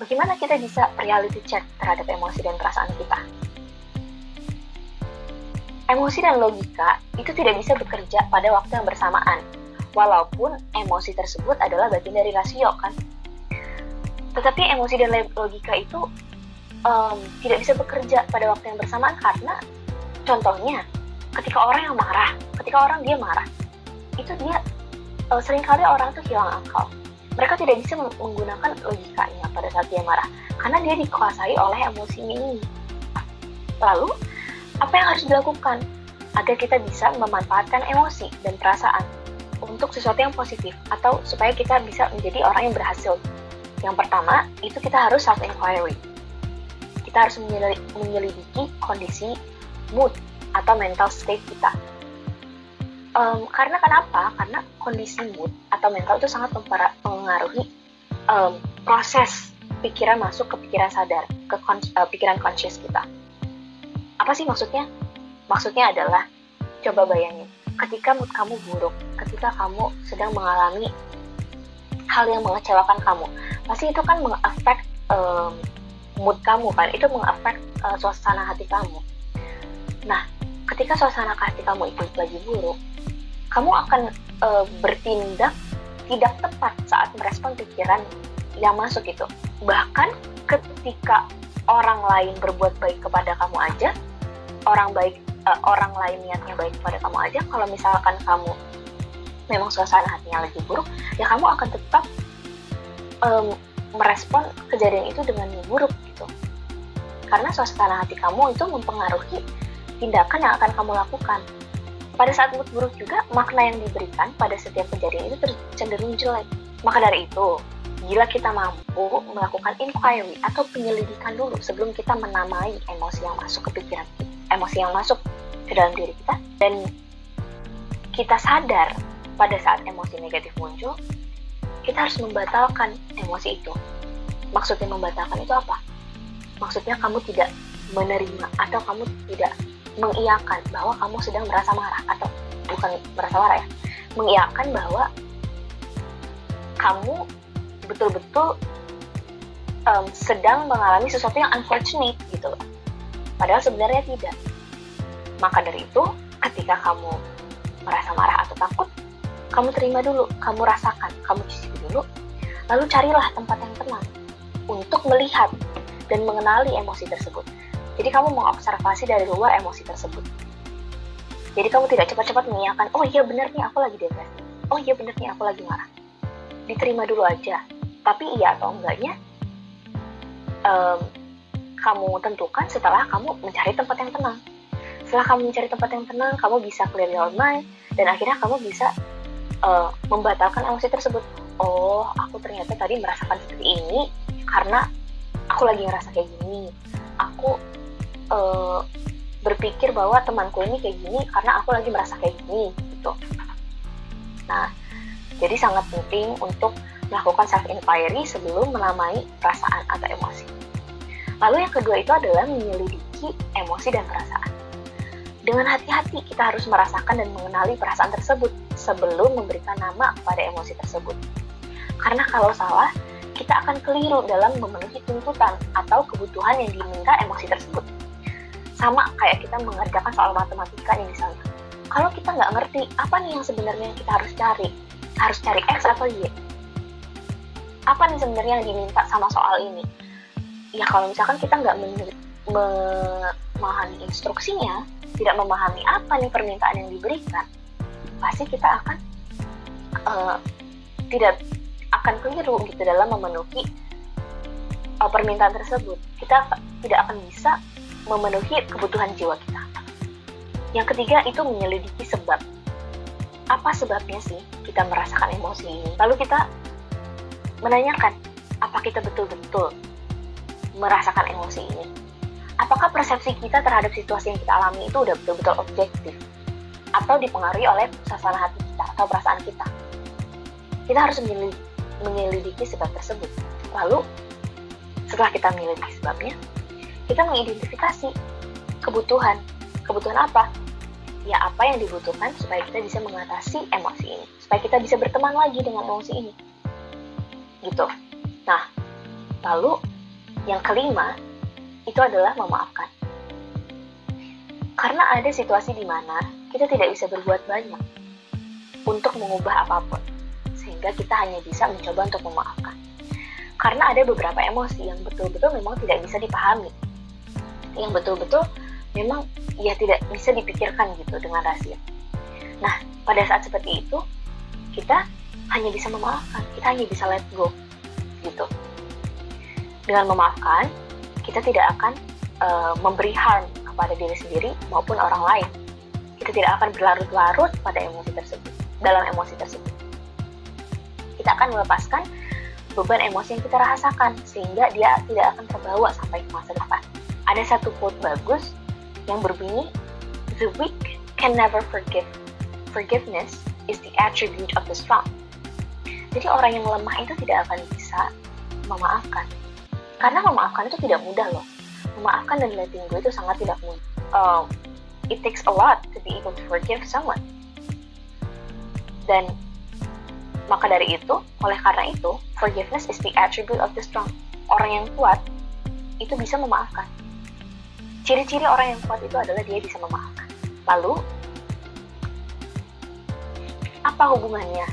bagaimana kita bisa reality check terhadap emosi dan perasaan kita? Emosi dan logika itu tidak bisa bekerja pada waktu yang bersamaan, walaupun emosi tersebut adalah bagian dari rasio kan. Tetapi emosi dan logika itu tidak bisa bekerja pada waktu yang bersamaan karena contohnya ketika orang dia marah, itu dia seringkali orang tuh hilang akal. Mereka tidak bisa menggunakan logikanya pada saat dia marah karena dia dikuasai oleh emosinya ini. Lalu apa yang harus dilakukan agar kita bisa memanfaatkan emosi dan perasaan untuk sesuatu yang positif atau supaya kita bisa menjadi orang yang berhasil? Yang pertama, itu kita harus self-inquiry. Kita harus menyelidiki kondisi mood atau mental state kita. Karena kenapa? Karena kondisi mood atau mental itu sangat mempengaruhi proses pikiran masuk ke pikiran sadar, ke pikiran conscious kita. Apa sih maksudnya? Maksudnya adalah, coba bayangin, ketika mood kamu buruk, ketika kamu sedang mengalami hal yang mengecewakan kamu, pasti itu kan mengefek mood kamu kan, itu mengefek suasana hati kamu. Nah, ketika suasana hati kamu itu lagi buruk, kamu akan bertindak tidak tepat saat merespon pikiran yang masuk itu. Bahkan ketika orang lain berbuat baik kepada kamu aja, orang lain niatnya baik kepada kamu aja, kalau misalkan kamu memang suasana hatinya lagi buruk, ya kamu akan tetap merespon kejadian itu dengan buruk gitu. Karena suasana hati kamu itu mempengaruhi tindakan yang akan kamu lakukan. Pada saat mood buruk juga, makna yang diberikan pada setiap kejadian itu cenderung jelek. Maka dari itu, bila kita mampu melakukan inquiry atau penyelidikan dulu sebelum kita menamai emosi yang masuk ke pikiran kita, emosi yang masuk ke dalam diri kita, dan kita sadar pada saat emosi negatif muncul, kita harus membatalkan emosi itu. Maksudnya membatalkan itu apa? Maksudnya kamu tidak menerima atau kamu tidak mengiyakan bahwa kamu sedang merasa marah, atau bukan merasa marah ya, mengiyakan bahwa kamu betul-betul sedang mengalami sesuatu yang unfortunate gitu loh. Padahal sebenarnya tidak. Maka dari itu, ketika kamu merasa marah atau takut, kamu terima dulu, kamu rasakan, kamu cicipi dulu, lalu carilah tempat yang tenang untuk melihat dan mengenali emosi tersebut. Jadi kamu mengobservasi dari luar emosi tersebut. Jadi kamu tidak cepat-cepat mengiyakan, oh iya benar nih aku lagi depresi, oh iya benar nih aku lagi marah. Diterima dulu aja. Tapi iya atau enggaknya, kamu tentukan setelah kamu mencari tempat yang tenang. Setelah kamu mencari tempat yang tenang, kamu bisa clear your mind, dan akhirnya kamu bisa membatalkan emosi tersebut. Oh, aku ternyata tadi merasakan seperti ini karena aku lagi ngerasa kayak gini. Aku berpikir bahwa temanku ini kayak gini karena aku lagi merasa kayak gini gitu. Nah, jadi sangat penting untuk melakukan self-inquiry sebelum menamai perasaan atau emosi. Lalu yang kedua itu adalah menyelidiki emosi dan perasaan. Dengan hati-hati kita harus merasakan dan mengenali perasaan tersebut sebelum memberikan nama kepada emosi tersebut. Karena kalau salah, kita akan keliru dalam memenuhi tuntutan atau kebutuhan yang diminta emosi tersebut. Sama kayak kita mengerjakan soal matematika nih misalnya. Kalau kita nggak ngerti apa nih yang sebenarnya kita harus cari X atau Y. Apa nih sebenarnya yang diminta sama soal ini? Ya kalau misalkan kita nggak memahami instruksinya, tidak memahami apa nih permintaan yang diberikan, pasti kita akan tidak akan keliru gitu dalam memenuhi permintaan tersebut. Kita tidak akan bisa memenuhi kebutuhan jiwa kita. Yang ketiga itu menyelidiki sebab. Apa sebabnya sih kita merasakan emosi ini? Lalu kita menanyakan, apa kita betul-betul merasakan emosi ini? Apakah persepsi kita terhadap situasi yang kita alami itu udah betul-betul objektif? Atau dipengaruhi oleh suasana hati kita atau perasaan kita? Kita harus menyelidiki sebab tersebut. Lalu, setelah kita menyelidiki sebabnya, kita mengidentifikasi kebutuhan. Kebutuhan apa? Ya apa yang dibutuhkan supaya kita bisa mengatasi emosi ini. Supaya kita bisa berteman lagi dengan emosi ini. Gitu. Nah, lalu Yang kelima, itu adalah memaafkan. Karena ada situasi di mana kita tidak bisa berbuat banyak untuk mengubah apapun, sehingga kita hanya bisa mencoba untuk memaafkan. Karena ada beberapa emosi yang betul-betul memang tidak bisa dipahami, yang betul-betul memang ya tidak bisa dipikirkan gitu dengan rasional. Nah, pada saat seperti itu, kita hanya bisa memaafkan, kita hanya bisa let go gitu. Dengan memaafkan, kita tidak akan memberi harm kepada diri sendiri maupun orang lain. Kita tidak akan berlarut-larut pada emosi tersebut, dalam emosi tersebut. Kita akan melepaskan beban emosi yang kita rasakan, sehingga dia tidak akan terbawa sampai ke masa depan. Ada satu quote bagus yang berbunyi, "The weak can never forgive. Forgiveness is the attribute of the strong." Jadi orang yang lemah itu tidak akan bisa memaafkan. Karena memaafkan itu tidak mudah loh. Memaafkan dan letting go itu sangat tidak mudah. It takes a lot to be able to forgive someone. Dan maka dari itu, oleh karena itu, forgiveness is the attribute of the strong. Orang yang kuat itu bisa memaafkan. Ciri-ciri orang yang kuat itu adalah dia bisa memaafkan. Lalu, apa hubungannya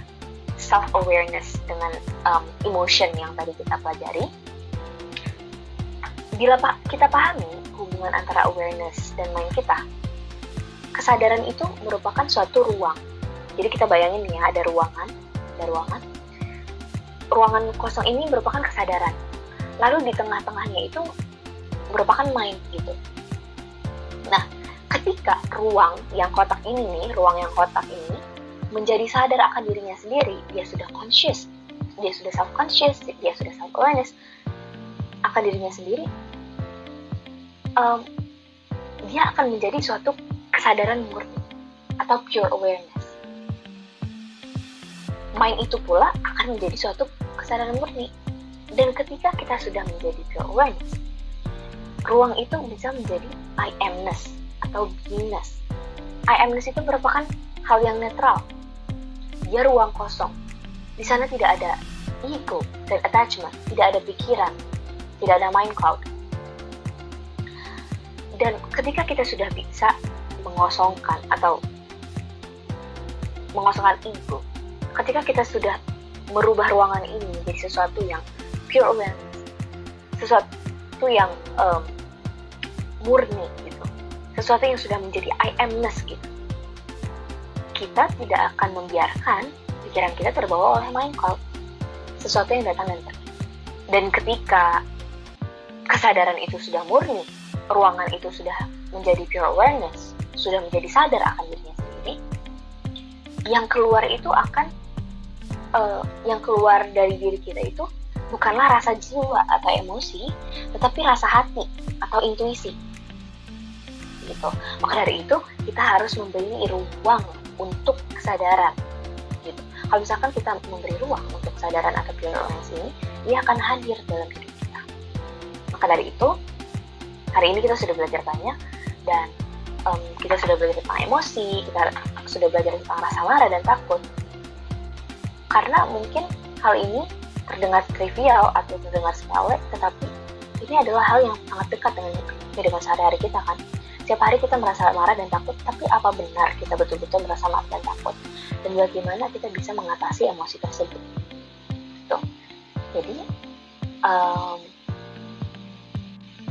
self-awareness dengan emotion yang tadi kita pelajari? Bila kita pahami hubungan antara awareness dan mind kita, kesadaran itu merupakan suatu ruang. Jadi kita bayangin ya, ada ruangan. Ruangan kosong ini merupakan kesadaran. Lalu di tengah-tengahnya itu merupakan mind gitu. Nah, ketika ruang yang kotak ini menjadi sadar akan dirinya sendiri, dia sudah conscious, dia sudah self-conscious, dia sudah self-awareness akan dirinya sendiri, dia akan menjadi suatu kesadaran murni atau pure awareness. Mind itu pula akan menjadi suatu kesadaran murni. Dan ketika kita sudah menjadi pure awareness, ruang itu bisa menjadi I amness atau beingness. I amness itu merupakan hal yang netral. Dia ruang kosong. Di sana tidak ada ego dan attachment, tidak ada pikiran, tidak ada mind cloud. Dan ketika kita sudah bisa mengosongkan ego, ketika kita sudah merubah ruangan ini menjadi sesuatu yang pure awareness, sesuatu yang murni gitu, sesuatu yang sudah menjadi I amness gitu, kita tidak akan membiarkan pikiran kita terbawa oleh mind cloud, sesuatu yang datang dan pergi. Dan ketika kesadaran itu sudah murni, ruangan itu sudah menjadi pure awareness, sudah menjadi sadar akan dirinya sendiri, yang keluar itu akan yang keluar dari diri kita itu bukanlah rasa jiwa atau emosi, tetapi rasa hati atau intuisi gitu. Maka dari itu kita harus memberi ruang untuk kesadaran gitu. Kalau misalkan kita memberi ruang untuk kesadaran atau pure awareness ini, dia akan hadir dalam hidup kita. Maka dari itu, hari ini kita sudah belajar banyak, dan kita sudah belajar tentang emosi, kita sudah belajar tentang rasa marah dan takut. Karena mungkin hal ini terdengar trivial atau terdengar sepele, tetapi ini adalah hal yang sangat dekat dengan sehari-hari kita kan. Setiap hari kita merasa marah dan takut, tapi apa benar kita betul-betul merasa marah dan takut? Dan bagaimana kita bisa mengatasi emosi tersebut? Tuh. Jadi,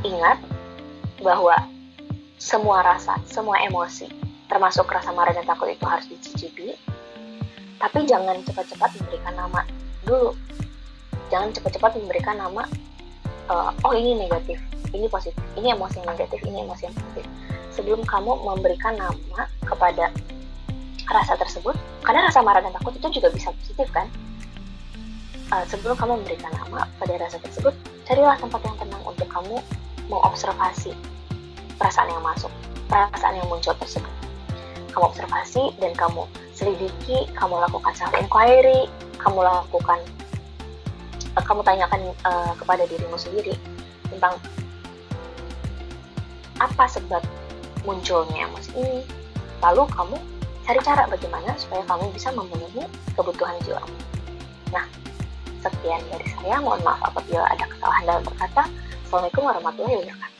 ingat bahwa semua rasa, semua emosi, termasuk rasa marah dan takut itu harus dicicipi, tapi jangan cepat-cepat memberikan nama dulu. Jangan cepat-cepat memberikan nama, oh ini negatif, ini positif, ini emosi yang negatif, ini emosi yang positif. Sebelum kamu memberikan nama kepada rasa tersebut, karena rasa marah dan takut itu juga bisa positif kan. Sebelum kamu memberikan nama pada rasa tersebut, carilah tempat yang tenang untuk kamu mengobservasi perasaan yang masuk, perasaan yang muncul tersebut. Kamu observasi dan kamu selidiki, kamu lakukan self-inquiry, kamu tanyakan kepada dirimu sendiri tentang apa sebab munculnya emosi ini. Lalu kamu cari cara bagaimana supaya kamu bisa memenuhi kebutuhan jiwamu. Nah, sekian dari saya. Mohon maaf apabila ada kesalahan dalam berkata. Assalamualaikum warahmatullahi wabarakatuh.